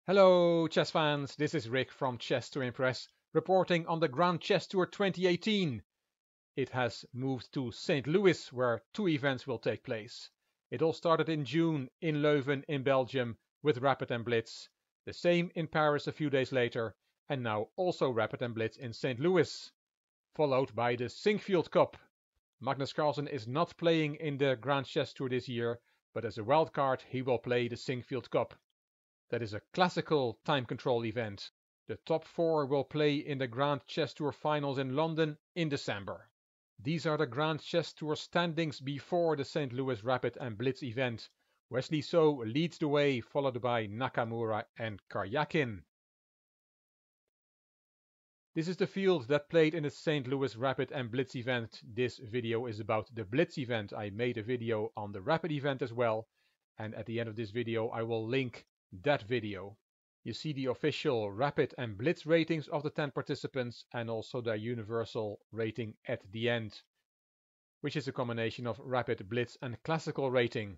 Hello chess fans, this is Rick from Chess to Impress, reporting on the Grand Chess Tour 2018. It has moved to St. Louis, where two events will take place. It all started in June in Leuven in Belgium with Rapid and Blitz, the same in Paris a few days later, and now also Rapid and Blitz in St. Louis, followed by the Sinkfield Cup. Magnus Carlsen is not playing in the Grand Chess Tour this year, but as a wildcard he will play the Sinkfield Cup. That is a classical time control event. The top four will play in the Grand Chess Tour finals in London in December. These are the Grand Chess Tour standings before the St. Louis Rapid and Blitz event. Wesley So leads the way, followed by Nakamura and Karyakin. This is the field that played in the St. Louis Rapid and Blitz event. This video is about the Blitz event. I made a video on the Rapid event as well, and at the end of this video I will link that video. You see the official Rapid and Blitz ratings of the 10 participants and also their universal rating at the end, which is a combination of Rapid, Blitz and classical rating.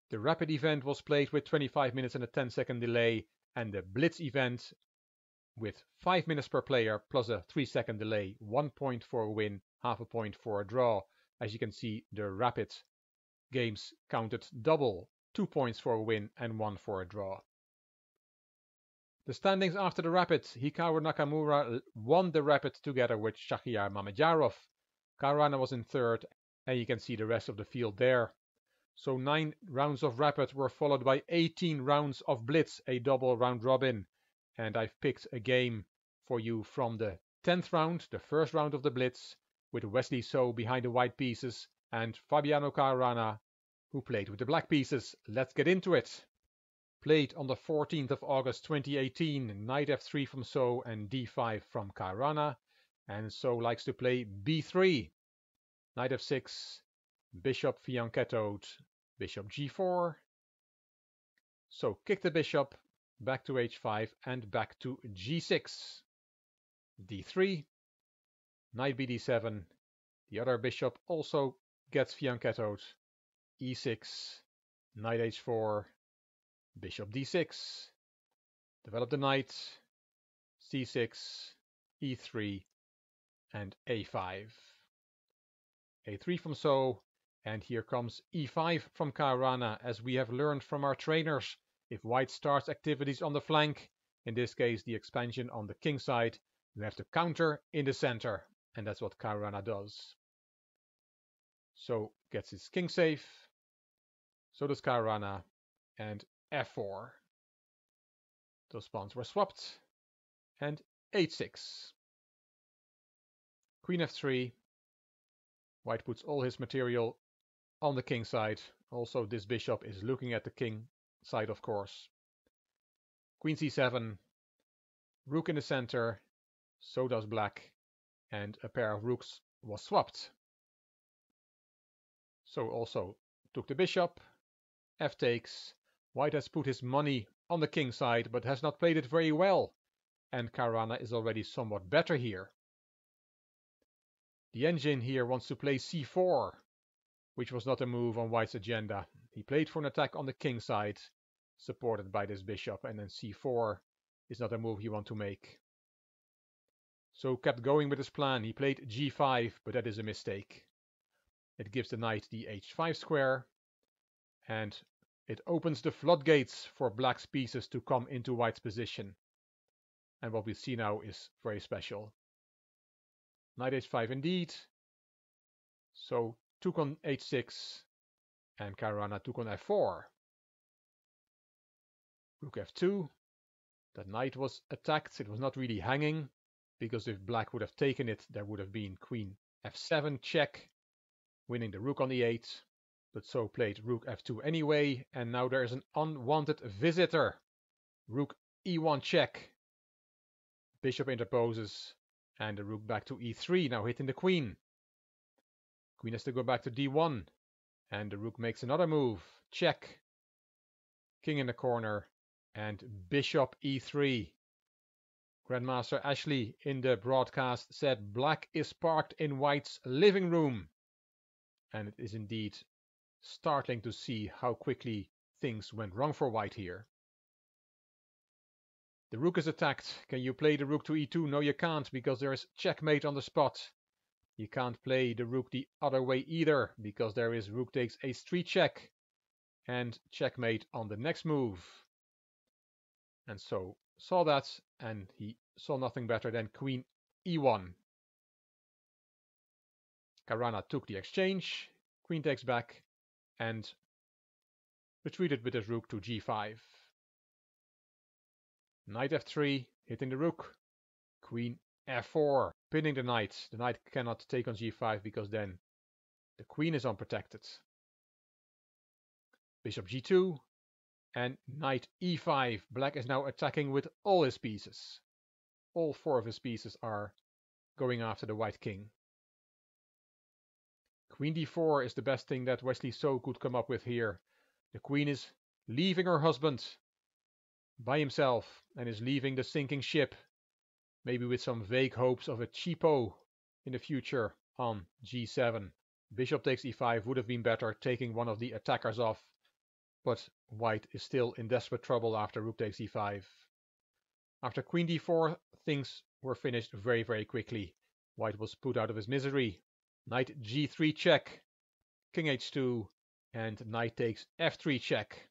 The Rapid event was played with 25 minutes and a 10-second delay, and the Blitz event with 5 minutes per player plus a 3-second delay, 1 point for a win, half a point for a draw. As you can see, the Rapid games counted double, 2 points for a win and 1 for a draw. The standings after the Rapid: Hikaru Nakamura won the Rapid together with Mamedyarov. Caruana was in third, and you can see the rest of the field there. So 9 rounds of Rapid were followed by 18 rounds of Blitz, a double round robin. And I've picked a game for you from the 10th round, the first round of the Blitz, with Wesley So behind the white pieces and Fabiano Caruana, who played with the black pieces. Let's get into it. Played on the 14th of August 2018, knight f3 from So and d5 from Caruana, and So likes to play b3, knight f6, bishop fianchettoed, bishop g4. So kick the bishop, back to h5 and back to g6, d3, knight bd7, the other bishop also gets fianchettoed, e6, knight h4, bishop d6, develop the knight, c6, e3, and a5. a3 from So, and here comes e5 from Caruana. As we have learned from our trainers, if white starts activities on the flank, in this case the expansion on the king side, you have to counter in the center, and that's what Caruana does. So gets his king safe, so does Caruana, and f4. Those pawns were swapped, and h6. Queen f3. White puts all his material on the king side. Also, this bishop is looking at the king side, of course. Queen c7. Rook in the center. So does black. And a pair of rooks was swapped. So also took the bishop. F takes. White has put his money on the king side, but has not played it very well. And Caruana is already somewhat better here. The engine here wants to play c4, which was not a move on White's agenda. He played for an attack on the king side, supported by this bishop, and then c4 is not a move you want to make. So kept going with his plan. He played g5, but that is a mistake. It gives the knight the h5 square, and it opens the floodgates for black's pieces to come into White's position. And what we see now is very special. Knight h5 indeed. So took on h6, and Caruana took on f4. Rook f2. That knight was attacked. It was not really hanging, because if black would have taken it, there would have been queen f7 check, winning the rook on e8. But So played rook f2 anyway, and now there is an unwanted visitor. Rook e1 check. Bishop interposes, and the rook back to e3, now hitting the queen. Queen has to go back to d1, and the rook makes another move. Check. King in the corner, and bishop e3. Grandmaster Ashley in the broadcast said black is parked in White's living room. And it is indeed startling to see how quickly things went wrong for White here. The rook is attacked. Can you play the rook to e2? No, you can't, because there is checkmate on the spot. You can't play the rook the other way either, because there is rook takes h3 check and checkmate on the next move. And so saw that, and he saw nothing better than queen e1. Caruana took the exchange, queen takes back, and retreated with his rook to g5. Knight f3, hitting the rook. Queen f4, pinning the knight. The knight cannot take on g5 because then the queen is unprotected. Bishop g2 and knight e5. Black is now attacking with all his pieces. All 4 of his pieces are going after the white king. Queen d4 is the best thing that Wesley So could come up with here. The queen is leaving her husband by himself and is leaving the sinking ship, maybe with some vague hopes of a cheapo in the future on g7. Bishop takes e5 would have been better, taking one of the attackers off, but white is still in desperate trouble after rook takes e5. After queen d4, things were finished very, very quickly. White was put out of his misery. Knight g3 check, king h2, and knight takes f3 check.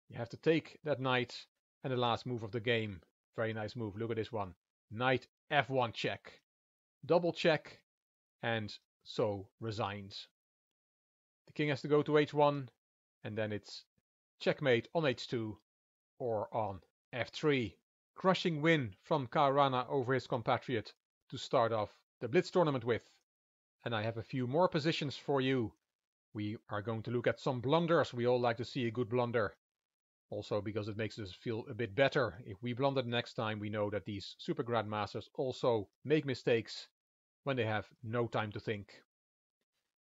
You have to take that knight, and the last move of the game. Very nice move. Look at this one. Knight f1 check. Double check, and So resigns. The king has to go to h1, and then it's checkmate on h2 or on f3. Crushing win from Caruana over his compatriot to start off the Blitz tournament with. And I have a few more positions for you. We are going to look at some blunders. We all like to see a good blunder. Also because it makes us feel a bit better. If we blunder the next time, we know that these super grandmasters also make mistakes when they have no time to think.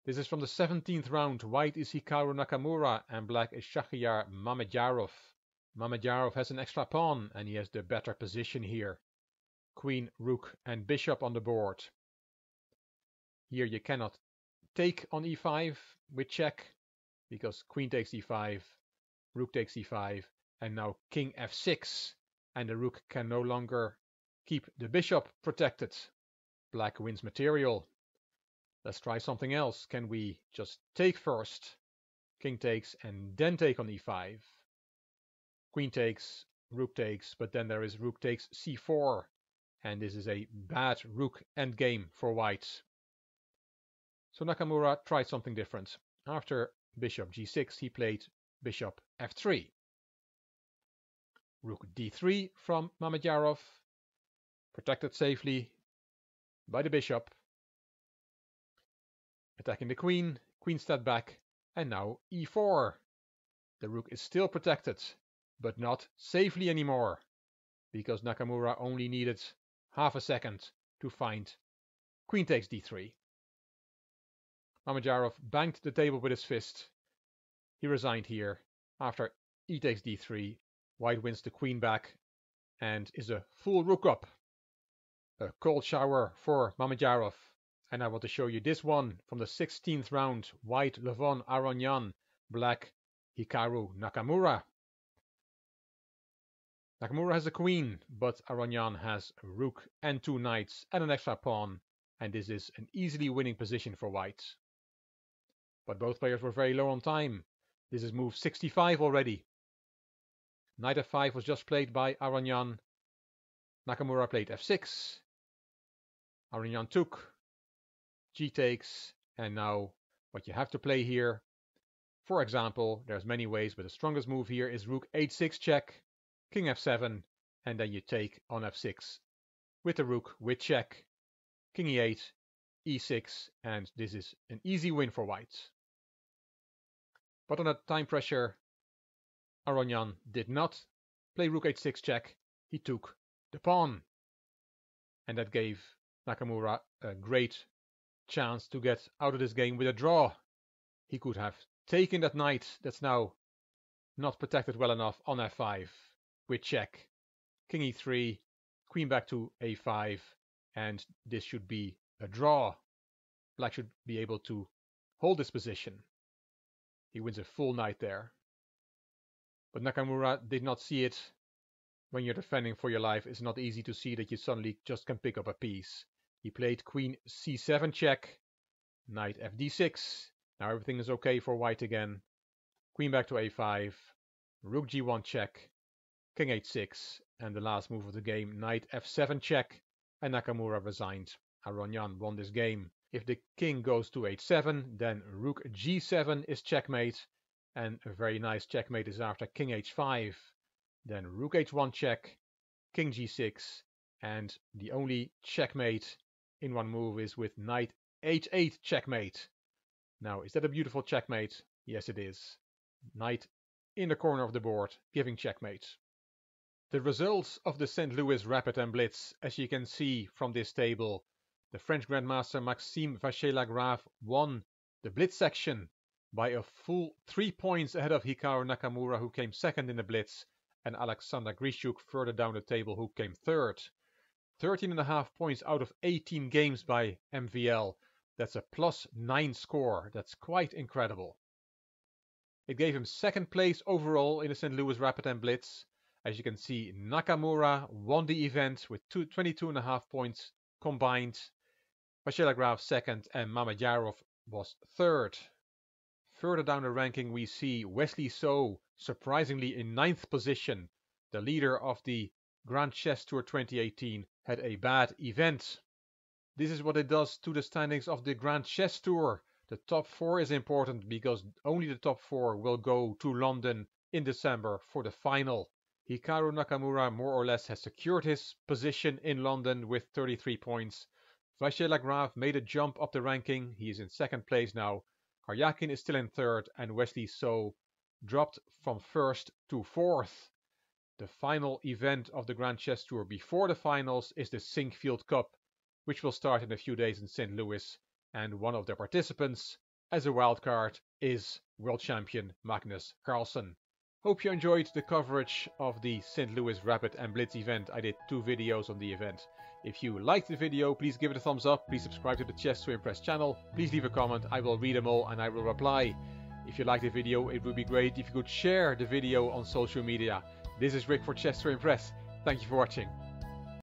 This is from the 17th round. White is Hikaru Nakamura and black is Mamedyarov. Mamedyarov has an extra pawn and he has the better position here. Queen, rook and bishop on the board. Here you cannot take on e5 with check because queen takes e5, rook takes e5, and now king f6, and the rook can no longer keep the bishop protected. Black wins material. Let's try something else. Can we just take first? King takes and then take on e5. Queen takes, rook takes, but then there is rook takes c4, and this is a bad rook endgame for white. So Nakamura tried something different. After bishop g6, he played bishop f3. Rook d3 from Mamedyarov, protected safely by the bishop. Attacking the queen, queen stepped back, and now e4. The rook is still protected, but not safely anymore, because Nakamura only needed half a second to find queen takes d3. Mamedyarov banged the table with his fist. He resigned here. After e takes d3, white wins the queen back and is a full rook up. A cold shower for Mamedyarov. And I want to show you this one from the 16th round. White Levon Aronian, black Hikaru Nakamura. Nakamura has a queen, but Aronian has a rook and 2 knights and an extra pawn, and this is an easily winning position for white. But both players were very low on time. This is move 65 already. Knight f5 was just played by Aronian. Nakamura played f6. Aronian took. G takes, and now what you have to play here, for example, there's many ways, but the strongest move here is rook h6 check, king f7, and then you take on f6 with the rook with check, king e8, e6, and this is an easy win for white. But under time pressure, Aronian did not play rook h6 check, he took the pawn, and that gave Nakamura a great chance to get out of this game with a draw. He could have taken that knight that's now not protected well enough on f5 with check, king e3, queen back to a5, and this should be a draw. Black should be able to hold this position. He wins a full knight there. But Nakamura did not see it. when you're defending for your life, it's not easy to see that you suddenly just can pick up a piece. He played queen c7 check, knight fd6. Now everything is okay for white again. Queen back to a5, rook g1 check, king h6, and the last move of the game, knight f7 check, and Nakamura resigned. Aronian won this game. If the king goes to h7, then rook g7 is checkmate, and a very nice checkmate is after king h5, then rook h1 check, king g6, and the only checkmate in one move is with knight h8 checkmate. Now, is that a beautiful checkmate? Yes, it is. Knight in the corner of the board, giving checkmate. The results of the St Louis Rapid and Blitz, as you can see from this table, the French Grandmaster Maxime Vacher-Lagrave won the Blitz section by a full 3 points ahead of Hikaru Nakamura, who came second in the Blitz, and Alexander Grishuk further down the table, who came third. 13.5 points out of 18 games by MVL. That's a +9 score. That's quite incredible. It gave him second place overall in the St. Louis Rapid and Blitz. As you can see, Nakamura won the event with 22.5 points combined. Vacher-Lagrave second and Mamedyarov was third. Further down the ranking we see Wesley So surprisingly in 9th position. The leader of the Grand Chess Tour 2018 had a bad event. This is what it does to the standings of the Grand Chess Tour. The top 4 is important because only the top 4 will go to London in December for the final. Hikaru Nakamura more or less has secured his position in London with 33 points. Vacher-Lagrave made a jump up the ranking. He is in second place now. Karyakin is still in third, and Wesley So dropped from first to fourth. The final event of the Grand Chess Tour before the finals is the Sinkfield Cup, which will start in a few days in St. Louis, and one of the participants, as a wildcard, is world champion Magnus Carlsen. Hope you enjoyed the coverage of the St. Louis Rapid and Blitz event. I did 2 videos on the event. If you liked the video, please give it a thumbs up. Please subscribe to the Chess to Impress channel. Please leave a comment. I will read them all and I will reply. If you liked the video, it would be great if you could share the video on social media. This is Rick for Chess to Impress. Thank you for watching.